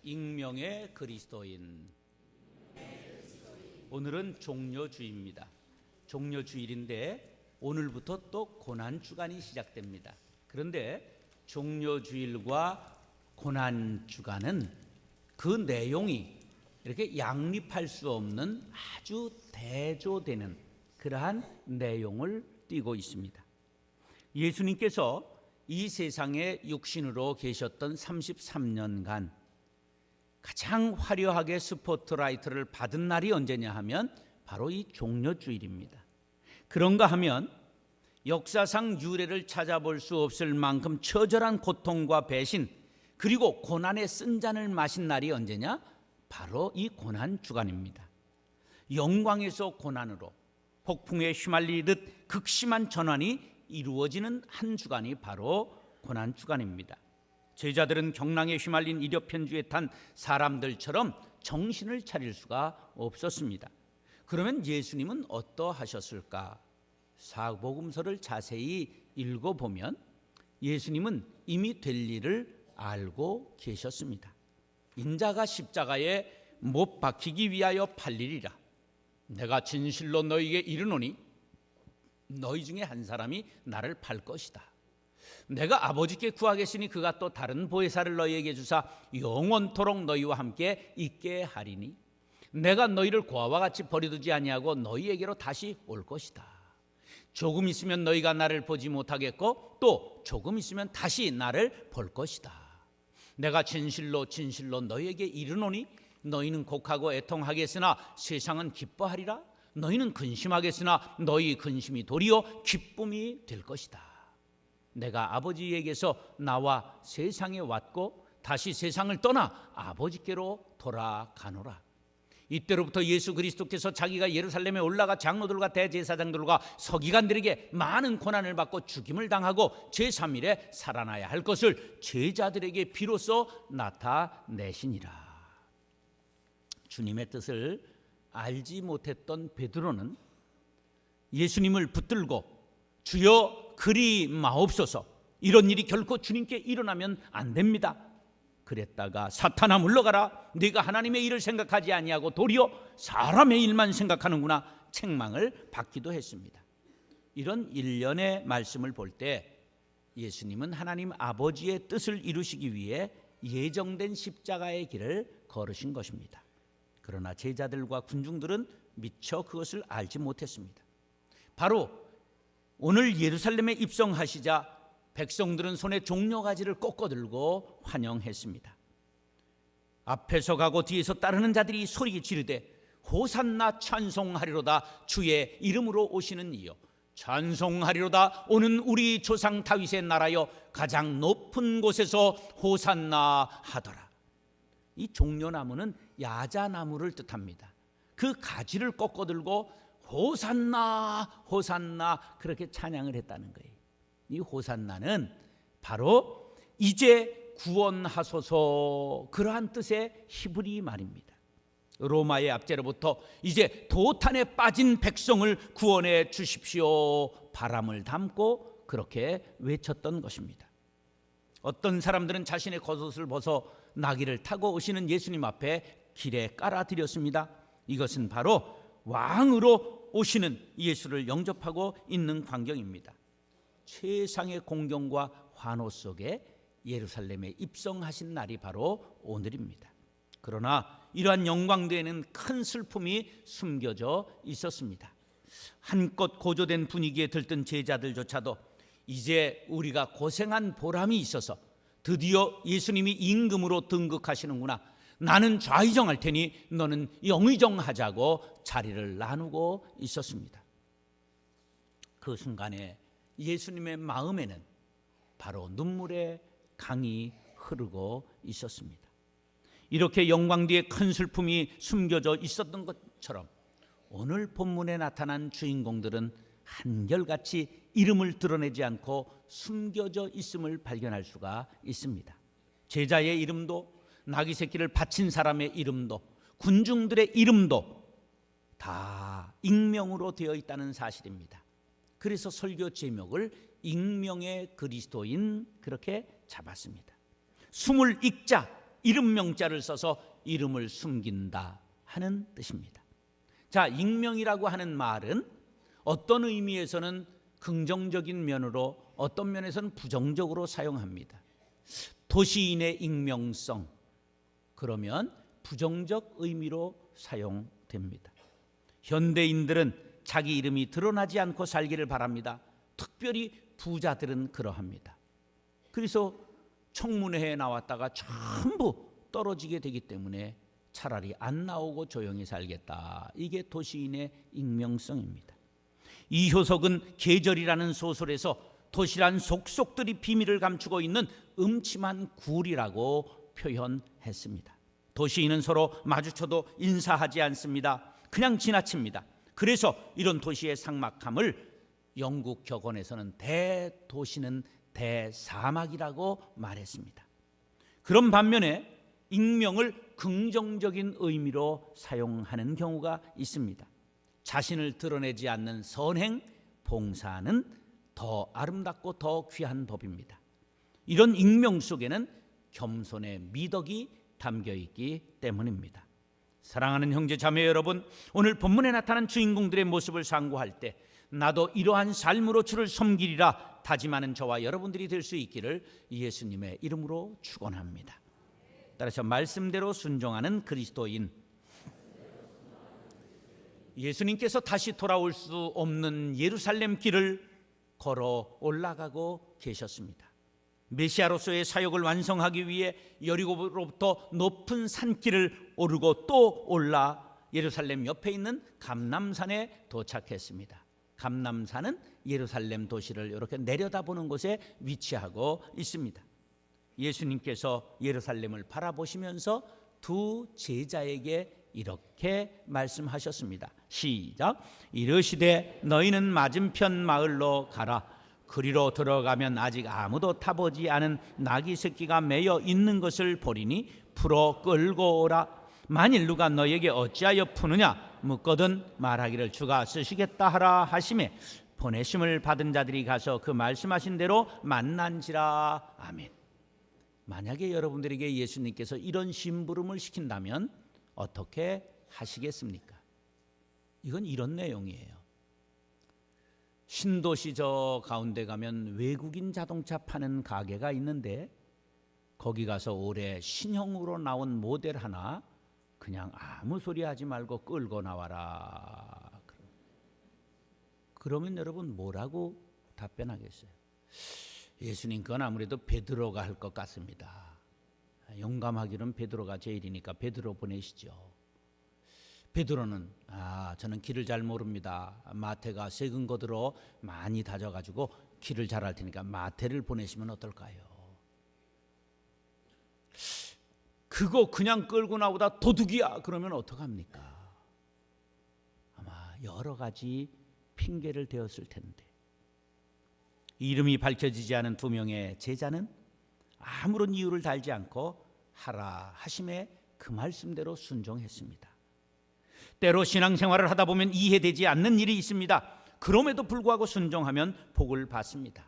익명의 그리스도인. 오늘은 종려주일입니다. 종려주일인데 오늘부터 또 고난주간이 시작됩니다. 그런데 종려주일과 고난주간은 그 내용이 이렇게 양립할 수 없는 아주 대조되는 그러한 내용을 띠고 있습니다. 예수님께서 이 세상에 육신으로 계셨던 33년간 가장 화려하게 스포트라이트를 받은 날이 언제냐 하면 바로 이 종려주일입니다. 그런가 하면 역사상 유례를 찾아볼 수 없을 만큼 처절한 고통과 배신 그리고 고난의 쓴잔을 마신 날이 언제냐? 바로 이 고난주간입니다. 영광에서 고난으로 폭풍에 휘말리듯 극심한 전환이 이루어지는 한 주간이 바로 고난주간입니다. 제자들은 경랑에 휘말린 이려편주에 탄 사람들처럼 정신을 차릴 수가 없었습니다. 그러면 예수님은 어떠하셨을까? 사복음서를 자세히 읽어보면 예수님은 이미 될 일을 알고 계셨습니다. 인자가 십자가에 못 박히기 위하여 팔리리라. 내가 진실로 너희에게 이르노니 너희 중에 한 사람이 나를 팔 것이다. 내가 아버지께 구하겠으니 그가 또 다른 보혜사를 너희에게 주사 영원토록 너희와 함께 있게 하리니 내가 너희를 고아와 같이 버려두지 아니하고 너희에게로 다시 올 것이다. 조금 있으면 너희가 나를 보지 못하겠고 또 조금 있으면 다시 나를 볼 것이다. 내가 진실로 진실로 너희에게 이르노니 너희는 곡하고 애통하겠으나 세상은 기뻐하리라. 너희는 근심하겠으나 너희 근심이 도리어 기쁨이 될 것이다. 내가 아버지에게서 나와 세상에 왔고 다시 세상을 떠나 아버지께로 돌아가노라. 이때로부터 예수 그리스도께서 자기가 예루살렘에 올라가 장로들과 대제사장들과 서기관들에게 많은 고난을 받고 죽임을 당하고 제3일에 살아나야 할 것을 제자들에게 비로소 나타내시니라. 주님의 뜻을 알지 못했던 베드로는 예수님을 붙들고 주여 그리 마옵소서, 이런 일이 결코 주님께 일어나면 안 됩니다. 그랬다가 사탄아 물러가라, 네가 하나님의 일을 생각하지 아니하고 도리어 사람의 일만 생각하는구나 책망을 받기도 했습니다. 이런 일련의 말씀을 볼 때 예수님은 하나님 아버지의 뜻을 이루시기 위해 예정된 십자가의 길을 걸으신 것입니다. 그러나 제자들과 군중들은 미처 그것을 알지 못했습니다. 바로 오늘 예루살렘에 입성하시자 백성들은 손에 종려가지를 꺾어들고 환영했습니다. 앞에서 가고 뒤에서 따르는 자들이 소리 지르되 호산나 찬송하리로다, 주의 이름으로 오시는 이여 찬송하리로다, 오는 우리 조상 다윗의 나라여 가장 높은 곳에서 호산나 하더라. 이 종려나무는 야자나무를 뜻합니다. 그 가지를 꺾어들고 호산나 호산나 그렇게 찬양을 했다는 거예요. 이 호산나는 바로 이제 구원하소서 그러한 뜻의 히브리 말입니다. 로마의 압제로부터 이제 도탄에 빠진 백성을 구원해 주십시오 바람을 담고 그렇게 외쳤던 것입니다. 어떤 사람들은 자신의 겉옷을 벗어 나귀를 타고 오시는 예수님 앞에 길에 깔아드렸습니다. 이것은 바로 왕으로 오시는 예수를 영접하고 있는 광경입니다. 최상의 공경과 환호 속에 예루살렘에 입성하신 날이 바로 오늘입니다. 그러나 이러한 영광대에는 큰 슬픔이 숨겨져 있었습니다. 한껏 고조된 분위기에 들뜬 제자들조차도 이제 우리가 고생한 보람이 있어서 드디어 예수님이 임금으로 등극하시는구나, 나는 좌의정할 테니 너는 영의정하자고 자리를 나누고 있었습니다. 그 순간에 예수님의 마음에는 바로 눈물의 강이 흐르고 있었습니다. 이렇게 영광 뒤에 큰 슬픔이 숨겨져 있었던 것처럼 오늘 본문에 나타난 주인공들은 한결같이 이름을 드러내지 않고 숨겨져 있음을 발견할 수가 있습니다. 제자의 이름도, 나귀 새끼를 바친 사람의 이름도, 군중들의 이름도 다 익명으로 되어 있다는 사실입니다. 그래서 설교 제목을 익명의 그리스도인 그렇게 잡았습니다. 숨을 읽자 이름 명자를 써서 이름을 숨긴다 하는 뜻입니다. 자, 익명이라고 하는 말은 어떤 의미에서는 긍정적인 면으로 어떤 면에서는 부정적으로 사용합니다. 도시인의 익명성, 그러면 부정적 의미로 사용됩니다. 현대인들은 자기 이름이 드러나지 않고 살기를 바랍니다. 특별히 부자들은 그러합니다. 그래서 청문회에 나왔다가 전부 떨어지게 되기 때문에 차라리 안 나오고 조용히 살겠다. 이게 도시인의 익명성입니다. 이효석은 계절이라는 소설에서 도시란 속속들이 비밀을 감추고 있는 음침한 굴이라고 표현했습니다. 도시인은 서로 마주쳐도 인사하지 않습니다. 그냥 지나칩니다. 그래서 이런 도시의 삭막함을 영국 격언에서는 대도시는 대사막이라고 말했습니다. 그런 반면에 익명을 긍정적인 의미로 사용하는 경우가 있습니다. 자신을 드러내지 않는 선행, 봉사는 더 아름답고 더 귀한 법입니다. 이런 익명 속에는 겸손의 미덕이 담겨 있기 때문입니다. 사랑하는 형제 자매 여러분, 오늘 본문에 나타난 주인공들의 모습을 상고할 때 나도 이러한 삶으로 주를 섬기리라 다짐하는 저와 여러분들이 될 수 있기를 예수님의 이름으로 축원합니다. 따라서 말씀대로 순종하는 그리스도인, 예수님께서 다시 돌아올 수 없는 예루살렘 길을 걸어 올라가고 계셨습니다. 메시아로서의 사역을 완성하기 위해 여리고로부터 높은 산길을 오르고 또 올라 예루살렘 옆에 있는 감람산에 도착했습니다. 감람산은 예루살렘 도시를 이렇게 내려다보는 곳에 위치하고 있습니다. 예수님께서 예루살렘을 바라보시면서 두 제자에게 이렇게 말씀하셨습니다. 시작. 이르시되 너희는 맞은편 마을로 가라. 그리로 들어가면 아직 아무도 타보지 않은 나귀 새끼가 매여 있는 것을 보리니 풀어 끌고 오라. 만일 누가 너에게 어찌하여 푸느냐 묻거든 말하기를 주가 쓰시겠다 하라 하시매 보내심을 받은 자들이 가서 그 말씀하신 대로 만난지라. 아멘. 만약에 여러분들에게 예수님께서 이런 심부름을 시킨다면 어떻게 하시겠습니까? 이건 이런 내용이에요. 신도시 저 가운데 가면 외국인 자동차 파는 가게가 있는데 거기 가서 올해 신형으로 나온 모델 하나 그냥 아무 소리 하지 말고 끌고 나와라. 그러면 여러분 뭐라고 답변하겠어요? 예수님 그건 아무래도 베드로가 할 것 같습니다. 용감하기는 베드로가 제일이니까 베드로 보내시죠. 베드로는 저는 길을 잘 모릅니다. 마태가 세금 거들어 많이 다져가지고 길을 잘 알 테니까 마태를 보내시면 어떨까요? 그거 그냥 끌고 나오다 도둑이야 그러면 어떡합니까? 아마 여러 가지 핑계를 대었을 텐데 이름이 밝혀지지 않은 두 명의 제자는 아무런 이유를 달지 않고 하라 하심에 그 말씀대로 순종했습니다. 때로 신앙생활을 하다 보면 이해되지 않는 일이 있습니다. 그럼에도 불구하고 순종하면 복을 받습니다.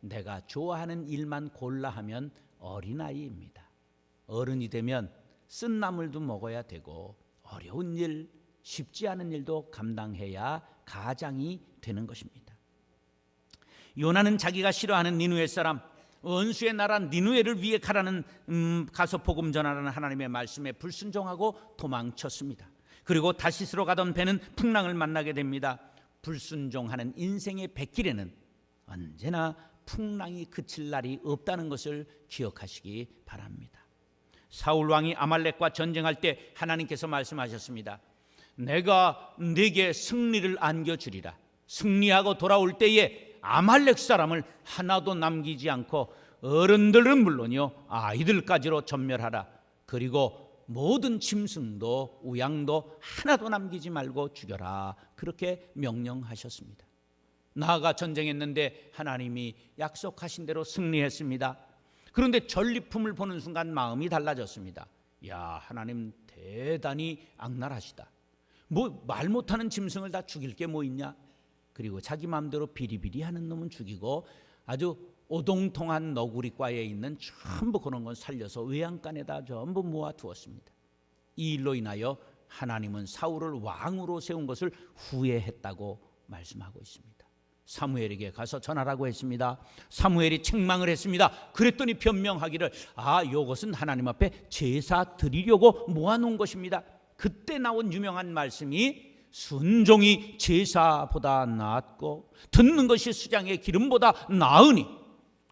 내가 좋아하는 일만 골라 하면 어린아이입니다. 어른이 되면 쓴 나물도 먹어야 되고 어려운 일, 쉽지 않은 일도 감당해야 가장이 되는 것입니다. 요나는 자기가 싫어하는 니느웨 사람, 원수의 나라 니느웨를 위해 가서 복음 전하라는 하나님의 말씀에 불순종하고 도망쳤습니다. 그리고 다시스로 가던 배는 풍랑을 만나게 됩니다. 불순종하는 인생의 뱃길에는 언제나 풍랑이 그칠 날이 없다는 것을 기억하시기 바랍니다. 사울 왕이 아말렉과 전쟁할 때 하나님께서 말씀하셨습니다. 내가 네게 승리를 안겨주리라. 승리하고 돌아올 때에 아말렉 사람을 하나도 남기지 않고 어른들은 물론이요 아이들까지로 전멸하라. 그리고 모든 짐승도 우양도 하나도 남기지 말고 죽여라. 그렇게 명령하셨습니다. 나아가 전쟁했는데 하나님이 약속하신 대로 승리했습니다. 그런데 전리품을 보는 순간 마음이 달라졌습니다. 야, 하나님 대단히 악랄하시다. 뭐 말 못하는 짐승을 다 죽일 게 뭐 있냐? 그리고 자기 마음대로 비리비리 하는 놈은 죽이고 아주 오동통한 너구리과에 있는 전부 그런 건 살려서 외양간에다 전부 모아두었습니다. 이 일로 인하여 하나님은 사울을 왕으로 세운 것을 후회했다고 말씀하고 있습니다. 사무엘에게 가서 전하라고 했습니다. 사무엘이 책망을 했습니다. 그랬더니 변명하기를 이것은 하나님 앞에 제사 드리려고 모아놓은 것입니다. 그때 나온 유명한 말씀이 순종이 제사보다 낫고 듣는 것이 수장의 기름보다 나으니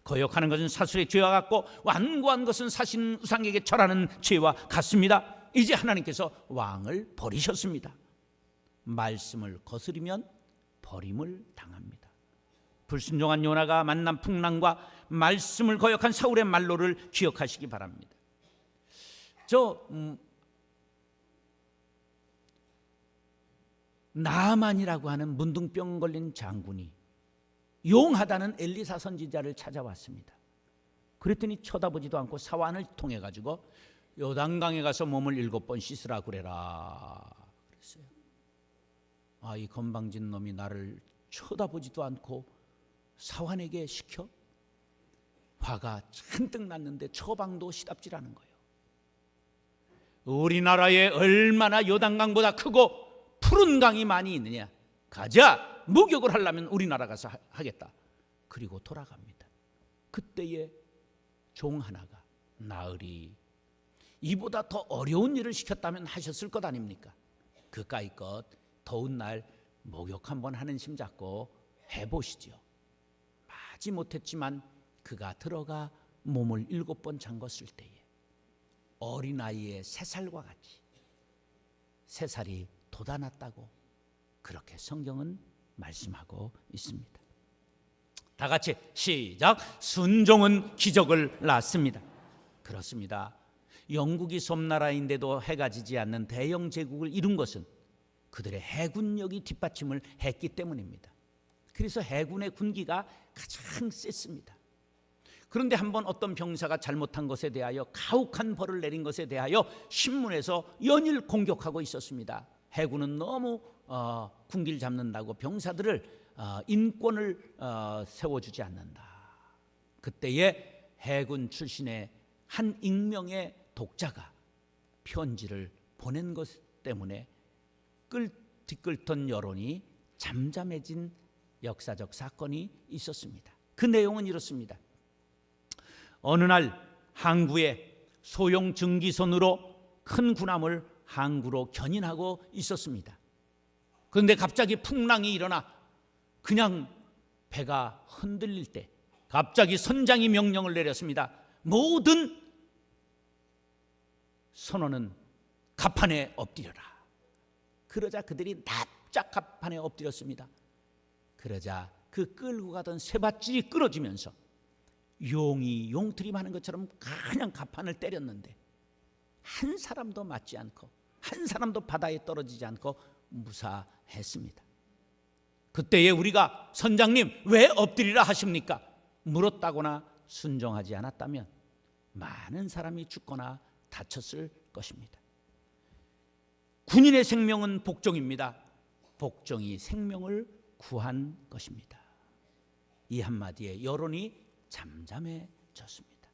거역하는 것은 사술의 죄와 같고 완고한 것은 사신 우상에게 절하는 죄와 같습니다. 이제 하나님께서 왕을 버리셨습니다. 말씀을 거스르면 버림을 당합니다. 불순종한 요나가 만난 풍랑과 말씀을 거역한 사울의 말로를 기억하시기 바랍니다. 나아만이라고 하는 문둥병 걸린 장군이 용하다는 엘리사 선지자를 찾아왔습니다. 그랬더니 쳐다보지도 않고 사환을 통해 가지고 요단강에 가서 몸을 7번 씻으라 그래라 그랬어요. 이 건방진 놈이 나를 쳐다보지도 않고 사환에게 시켜? 화가 잔뜩 났는데 처방도 시답질 않은 거예요. 우리나라에 얼마나 요단강보다 크고 푸른 강이 많이 있느냐. 가자, 목욕을 하려면 우리나라 가서 하겠다. 그리고 돌아갑니다. 그때에 종 하나가 나으리 이보다 더 어려운 일을 시켰다면 하셨을 것 아닙니까? 그까이껏 더운 날 목욕 한번 하는 심 잡고 해보시지요. 하지 못했지만 그가 들어가 몸을 7번 잠궜을 때에 어린아이의 3살과 같이 3살이 돋아났다고 그렇게 성경은 말씀하고 있습니다. 다 같이 시작. 순종은 기적을 낳습니다. 그렇습니다. 영국이 섬나라인데도 해가 지지 않는 대영 제국을 이룬 것은 그들의 해군력이 뒷받침을 했기 때문입니다. 그래서 해군의 군기가 가장 셌습니다. 그런데 한번 어떤 병사가 잘못한 것에 대하여 가혹한 벌을 내린 것에 대하여 신문에서 연일 공격하고 있었습니다. 해군은 너무 군기를 잡는다고 병사들을 인권을 세워주지 않는다. 그때에 해군 출신의 한 익명의 독자가 편지를 보낸 것 때문에 뒤끓던 여론이 잠잠해진 역사적 사건이 있었습니다. 그 내용은 이렇습니다. 어느 날 항구에 소형 증기선으로 큰 군함을 항구로 견인하고 있었습니다. 그런데 갑자기 풍랑이 일어나 그냥 배가 흔들릴 때 갑자기 선장이 명령을 내렸습니다. 모든 선원은 갑판에 엎드려라. 그러자 그들이 납작 갑판에 엎드렸습니다. 그러자 그 끌고 가던 쇠받질이 끊어지면서 용이 용트림하는 것처럼 그냥 갑판을 때렸는데 한 사람도 맞지 않고 한 사람도 바다에 떨어지지 않고 무사했습니다. 그때에 우리가 선장님 왜 엎드리라 하십니까? 물었다거나 순종하지 않았다면 많은 사람이 죽거나 다쳤을 것입니다. 군인의 생명은 복종입니다. 복종이 생명을 구한 것입니다. 이 한마디에 여론이 잠잠해졌습니다.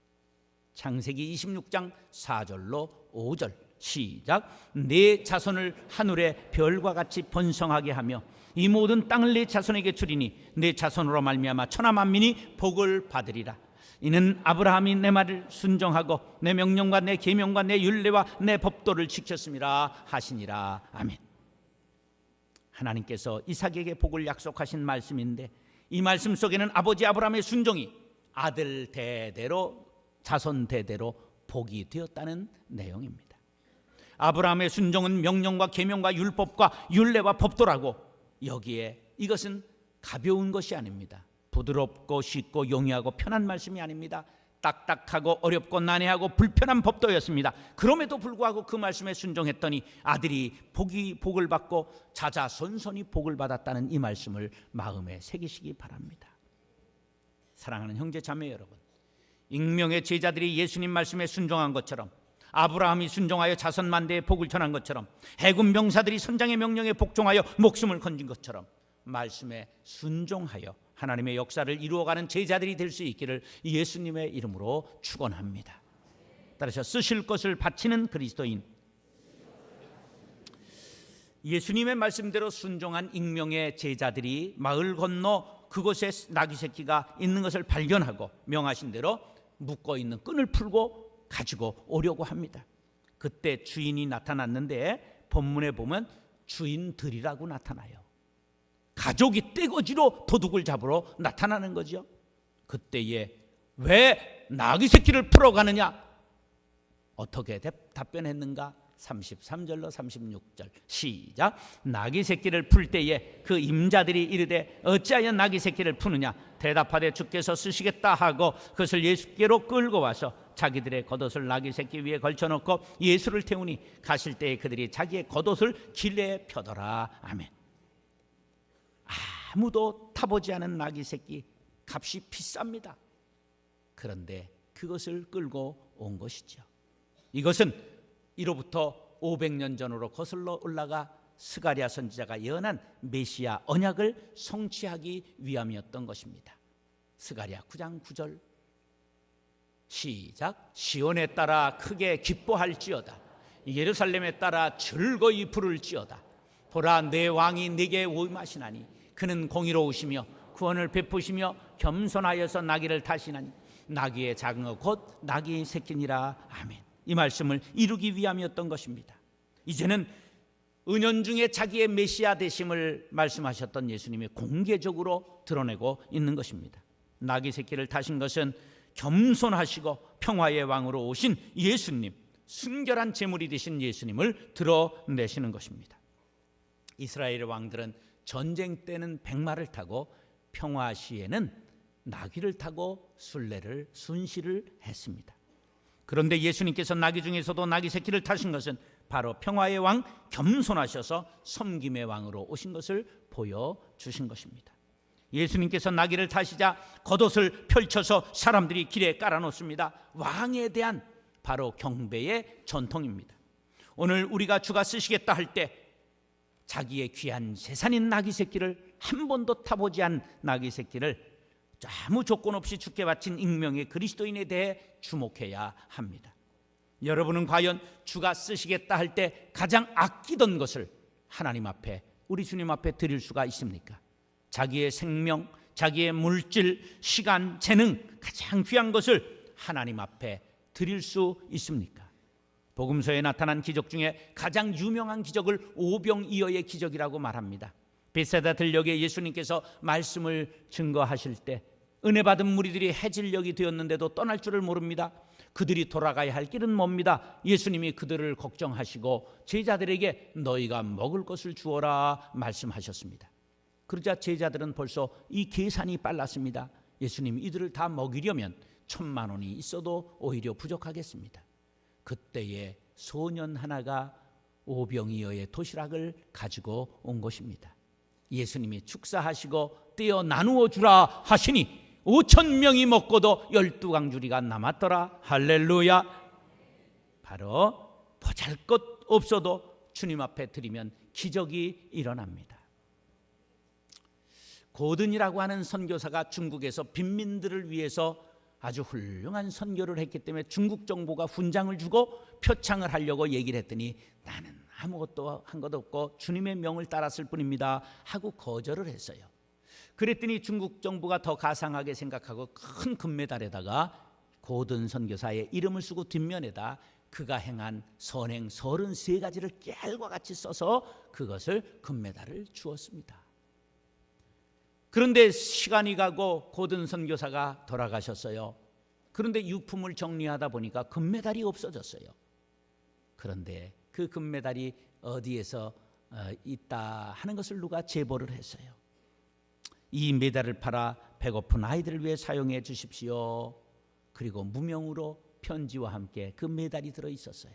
창세기 26장 4절로 5절 시작. 네 자손을 하늘의 별과 같이 번성하게 하며 이 모든 땅을 네 자손에게 주리니 네 자손으로 말미암아 천하 만민이 복을 받으리라. 이는 아브라함이 내 말을 순종하고 내 명령과 내 계명과 내 율례와 내 법도를 지켰음이라 하시니라. 아멘. 하나님께서 이삭에게 복을 약속하신 말씀인데 이 말씀 속에는 아버지 아브라함의 순종이 아들 대대로 자손 대대로 복이 되었다는 내용입니다. 아브라함의 순종은 명령과 계명과 율법과 율례와 법도라고 여기에 이것은 가벼운 것이 아닙니다. 부드럽고 쉽고 용이하고 편한 말씀이 아닙니다. 딱딱하고 어렵고 난해하고 불편한 법도였습니다. 그럼에도 불구하고 그 말씀에 순종했더니 아들이 복을 받고 자자손손이 복을 받았다는 이 말씀을 마음에 새기시기 바랍니다. 사랑하는 형제 자매 여러분, 익명의 제자들이 예수님 말씀에 순종한 것처럼 아브라함이 순종하여 자손 만대에 복을 전한 것처럼 해군 병사들이 선장의 명령에 복종하여 목숨을 건진 것처럼 말씀에 순종하여 하나님의 역사를 이루어가는 제자들이 될 수 있기를 예수님의 이름으로 축원합니다. 따라서 쓰실 것을 바치는 그리스도인, 예수님의 말씀대로 순종한 익명의 제자들이 마을 건너 그곳에 나귀 새끼가 있는 것을 발견하고 명하신 대로 묶어 있는 끈을 풀고 가지고 오려고 합니다. 그때 주인이 나타났는데 본문에 보면 주인들이라고 나타나요. 가족이 떼거지로 도둑을 잡으러 나타나는 거죠. 그때에 왜 나귀 새끼를 풀어가느냐? 어떻게 답변했는가? 33절로 36절 시작. 나귀 새끼를 풀 때에 그 임자들이 이르되 어찌하여 나귀 새끼를 푸느냐? 대답하되 주께서 쓰시겠다 하고 그것을 예수께로 끌고 와서 자기들의 겉옷을 나귀 새끼 위에 걸쳐놓고 예수를 태우니 가실 때에 그들이 자기의 겉옷을 길에 펴더라. 아멘. 아무도 타보지 않은 나귀 새끼, 값이 비쌉니다. 그런데 그것을 끌고 온 것이죠. 이것은 이로부터 500년 전으로 거슬러 올라가 스가랴 선지자가 예언한 메시아 언약을 성취하기 위함이었던 것입니다. 스가랴 9장 9절 시작. 시온에 따라 크게 기뻐할지어다. 예루살렘에 따라 즐거이 부를지어다. 보라, 내 왕이 내게 오임하시나니 그는 공의로우시며 구원을 베푸시며 겸손하여서 나귀를 타시나니 나귀의 작은 것 곧 나귀의 새끼니라. 아멘. 이 말씀을 이루기 위함이었던 것입니다. 이제는 은연중에 자기의 메시아 되심을 말씀하셨던 예수님이 공개적으로 드러내고 있는 것입니다. 나귀 새끼를 타신 것은 겸손하시고 평화의 왕으로 오신 예수님, 순결한 제물이 되신 예수님을 드러내시는 것입니다. 이스라엘의 왕들은 전쟁 때는 백마를 타고 평화 시에는 나귀를 타고 순시를 했습니다. 그런데 예수님께서 나귀 중에서도 나귀 새끼를 타신 것은 바로 평화의 왕, 겸손하셔서 섬김의 왕으로 오신 것을 보여주신 것입니다. 예수님께서 나귀를 타시자 겉옷을 펼쳐서 사람들이 길에 깔아놓습니다. 왕에 대한 바로 경배의 전통입니다. 오늘 우리가 주가 쓰시겠다 할 때 자기의 귀한 재산인 나귀 새끼를 한 번도 타보지 않은 나귀 새끼를 아무 조건 없이 주께 바친 익명의 그리스도인에 대해 주목해야 합니다. 여러분은 과연 주가 쓰시겠다 할 때 가장 아끼던 것을 하나님 앞에, 우리 주님 앞에 드릴 수가 있습니까? 자기의 생명, 자기의 물질, 시간, 재능, 가장 귀한 것을 하나님 앞에 드릴 수 있습니까? 복음서에 나타난 기적 중에 가장 유명한 기적을 오병이어의 기적이라고 말합니다. 베세다 들녘에 예수님께서 말씀을 증거하실 때 은혜 받은 무리들이 해질녘이 되었는데도 떠날 줄을 모릅니다. 그들이 돌아가야 할 길은 멉니다. 예수님이 그들을 걱정하시고 제자들에게 너희가 먹을 것을 주어라 말씀하셨습니다. 그러자 제자들은 벌써 이 계산이 빨랐습니다. 예수님, 이들을 다 먹이려면 1,000만 원이 있어도 오히려 부족하겠습니다. 그때에 소년 하나가 오병이어의 도시락을 가지고 온 것입니다. 예수님이 축사하시고 떼어 나누어 주라 하시니 5,000명이 먹고도 12강주리가 남았더라. 할렐루야. 바로 보잘것 없어도 주님 앞에 드리면 기적이 일어납니다. 고든이라고 하는 선교사가 중국에서 빈민들을 위해서 아주 훌륭한 선교를 했기 때문에 중국 정부가 훈장을 주고 표창을 하려고 얘기를 했더니 나는 아무것도 한 것 없고 주님의 명을 따랐을 뿐입니다 하고 거절을 했어요. 그랬더니 중국 정부가 더 가상하게 생각하고 큰 금메달에다가 고든 선교사의 이름을 쓰고 뒷면에다 그가 행한 선행 33가지를 깨알과 같이 써서 그것을 금메달을 주었습니다. 그런데 시간이 가고 고든 선교사가 돌아가셨어요. 그런데 유품을 정리하다 보니까 금메달이 없어졌어요. 그런데 그 금메달이 어디에서 있다 하는 것을 누가 제보를 했어요. 이 메달을 팔아 배고픈 아이들을 위해 사용해 주십시오. 그리고 무명으로 편지와 함께 그 메달이 들어있었어요.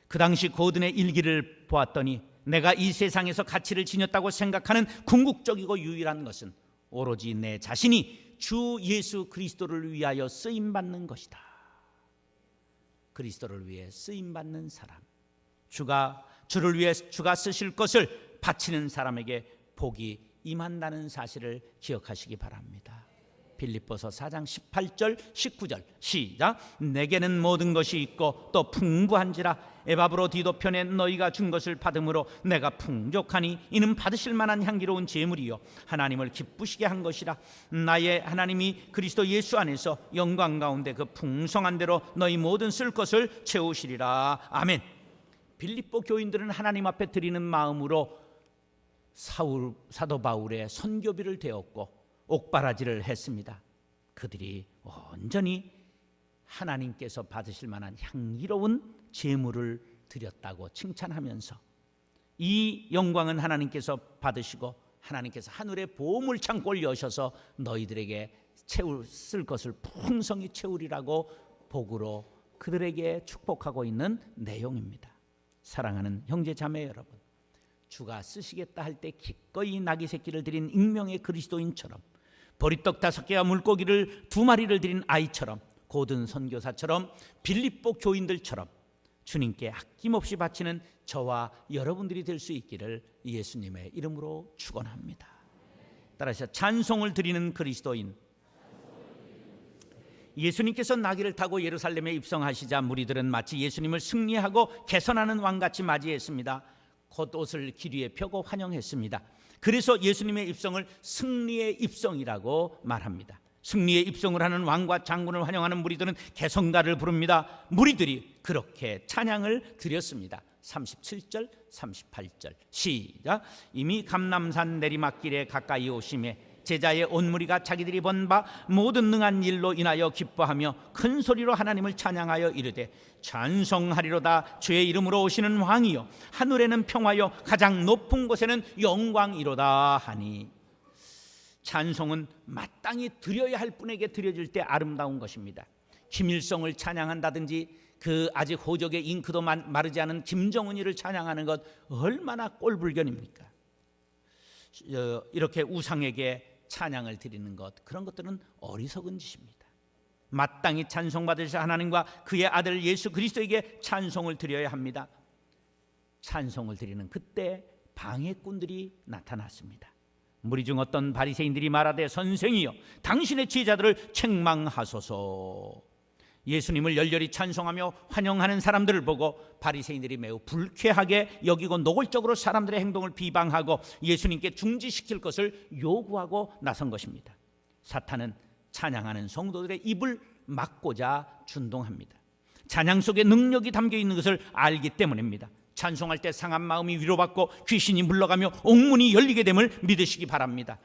그 당시 고든의 일기를 보았더니 내가 이 세상에서 가치를 지녔다고 생각하는 궁극적이고 유일한 것은 오로지 내 자신이 주 예수 그리스도를 위하여 쓰임받는 것이다. 그리스도를 위해 쓰임받는 사람, 주를 위해 주가 쓰실 것을 바치는 사람에게 복이 임한다는 사실을 기억하시기 바랍니다. 빌립보서 4장 18절 19절 시작. 내게는 모든 것이 있고 또 풍부한지라 에바브로디도 편에 너희가 준 것을 받음으로 내가 풍족하니 이는 받으실 만한 향기로운 제물이요 하나님을 기쁘시게 한 것이라. 나의 하나님이 그리스도 예수 안에서 영광 가운데 그 풍성한 대로 너희 모든 쓸 것을 채우시리라. 아멘. 빌립보 교인들은 하나님 앞에 드리는 마음으로 사도 바울의 선교비를 되었고 옥바라지를 했습니다. 그들이 온전히 하나님께서 받으실 만한 향기로운 제물을 드렸다고 칭찬하면서 이 영광은 하나님께서 받으시고 하나님께서 하늘의 보물 창고를 여셔서 너희들에게 쓸 것을 풍성히 채우리라고 복으로 그들에게 축복하고 있는 내용입니다. 사랑하는 형제 자매 여러분, 주가 쓰시겠다 할 때 기꺼이 나귀 새끼를 드린 익명의 그리스도인처럼, 보리떡 5개와 물고기를 2마리를 드린 아이처럼, 고든 선교사처럼, 빌립보 교인들처럼 주님께 아낌없이 바치는 저와 여러분들이 될 수 있기를 예수님의 이름으로 축원합니다. 따라서 찬송을 드리는 그리스도인. 예수님께서 나귀를 타고 예루살렘에 입성하시자 무리들은 마치 예수님을 승리하고 개선하는 왕같이 맞이했습니다. 겉옷을 길 위에 펴고 환영했습니다. 그래서 예수님의 입성을 승리의 입성이라고 말합니다. 승리의 입성을 하는 왕과 장군을 환영하는 무리들은 개성가를 부릅니다. 무리들이 그렇게 찬양을 드렸습니다. 37절 38절 시작. 이미 감람산 내리막길에 가까이 오심에 제자의 온 무리가 자기들이 본 바 모든 능한 일로 인하여 기뻐하며 큰 소리로 하나님을 찬양하여 이르되 찬송하리로다. 주의 이름으로 오시는 왕이요 하늘에는 평화요 가장 높은 곳에는 영광이로다 하니. 찬송은 마땅히 드려야 할 분에게 드려질 때 아름다운 것입니다. 김일성을 찬양한다든지 그 아직 호적의 잉크도 마르지 않은 김정은이를 찬양하는 것 얼마나 꼴불견입니까? 이렇게 우상에게 찬양을 드리는 것, 그런 것들은 어리석은 짓입니다. 마땅히 찬송받으실 하나님과 그의 아들 예수 그리스도에게 찬송을 드려야 합니다. 찬송을 드리는 그때 방해꾼들이 나타났습니다. 무리 중 어떤 바리새인들이 말하되 선생이여 당신의 제자들을 책망하소서. 예수님을 열렬히 찬송하며 환영하는 사람들을 보고 바리새인들이 매우 불쾌하게 여기고 노골적으로 사람들의 행동을 비방하고 예수님께 중지시킬 것을 요구하고 나선 것입니다. 사탄은 찬양하는 성도들의 입을 막고자 준동합니다. 찬양 속에 능력이 담겨 있는 것을 알기 때문입니다. 찬송할 때 상한 마음이 위로받고 귀신이 물러가며 옥문이 열리게 됨을 믿으시기 바랍니다.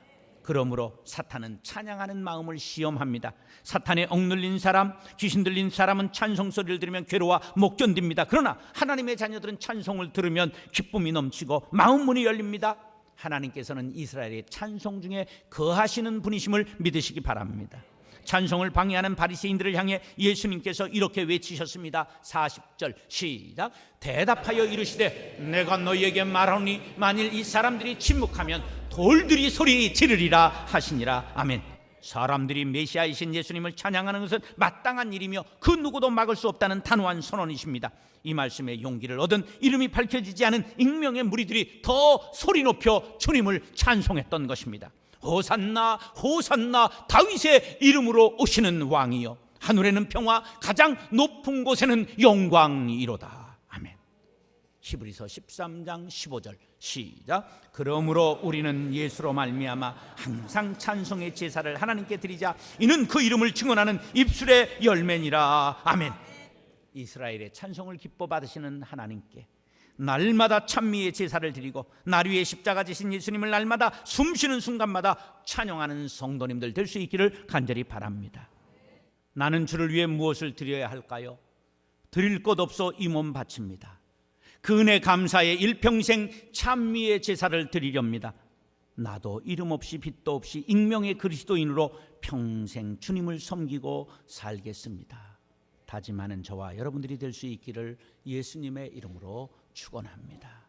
그러므로 사탄은 찬양하는 마음을 시험합니다. 사탄에 억눌린 사람, 귀신 들린 사람은 찬송 소리를 들으면 괴로워 못 견딥니다. 그러나 하나님의 자녀들은 찬송을 들으면 기쁨이 넘치고 마음 문이 열립니다. 하나님께서는 이스라엘의 찬송 중에 거하시는 분이심을 믿으시기 바랍니다. 찬송을 방해하는 바리새인들을 향해 예수님께서 이렇게 외치셨습니다. 40절 시작. 대답하여 이르시되 내가 너희에게 말하노니 만일 이 사람들이 침묵하면 돌들이 소리 지르리라 하시니라. 아멘. 사람들이 메시아이신 예수님을 찬양하는 것은 마땅한 일이며 그 누구도 막을 수 없다는 단호한 선언이십니다. 이 말씀에 용기를 얻은 이름이 밝혀지지 않은 익명의 무리들이 더 소리 높여 주님을 찬송했던 것입니다. 호산나 호산나 다윗의 이름으로 오시는 왕이여 하늘에는 평화 가장 높은 곳에는 영광이로다. 아멘. 히브리서 13장 15절 시작. 그러므로 우리는 예수로 말미암아 항상 찬송의 제사를 하나님께 드리자. 이는 그 이름을 증언하는 입술의 열매니라. 아멘. 이스라엘의 찬송을 기뻐 받으시는 하나님께 날마다 찬미의 제사를 드리고 날 위에 십자가 지신 예수님을 날마다 숨쉬는 순간마다 찬양하는 성도님들 될 수 있기를 간절히 바랍니다. 나는 주를 위해 무엇을 드려야 할까요? 드릴 것 없어 이 몸 바칩니다. 그 은혜 감사에 일평생 찬미의 제사를 드리렵니다. 나도 이름 없이 빚도 없이 익명의 그리스도인으로 평생 주님을 섬기고 살겠습니다. 다짐하는 저와 여러분들이 될 수 있기를 예수님의 이름으로 축원합니다.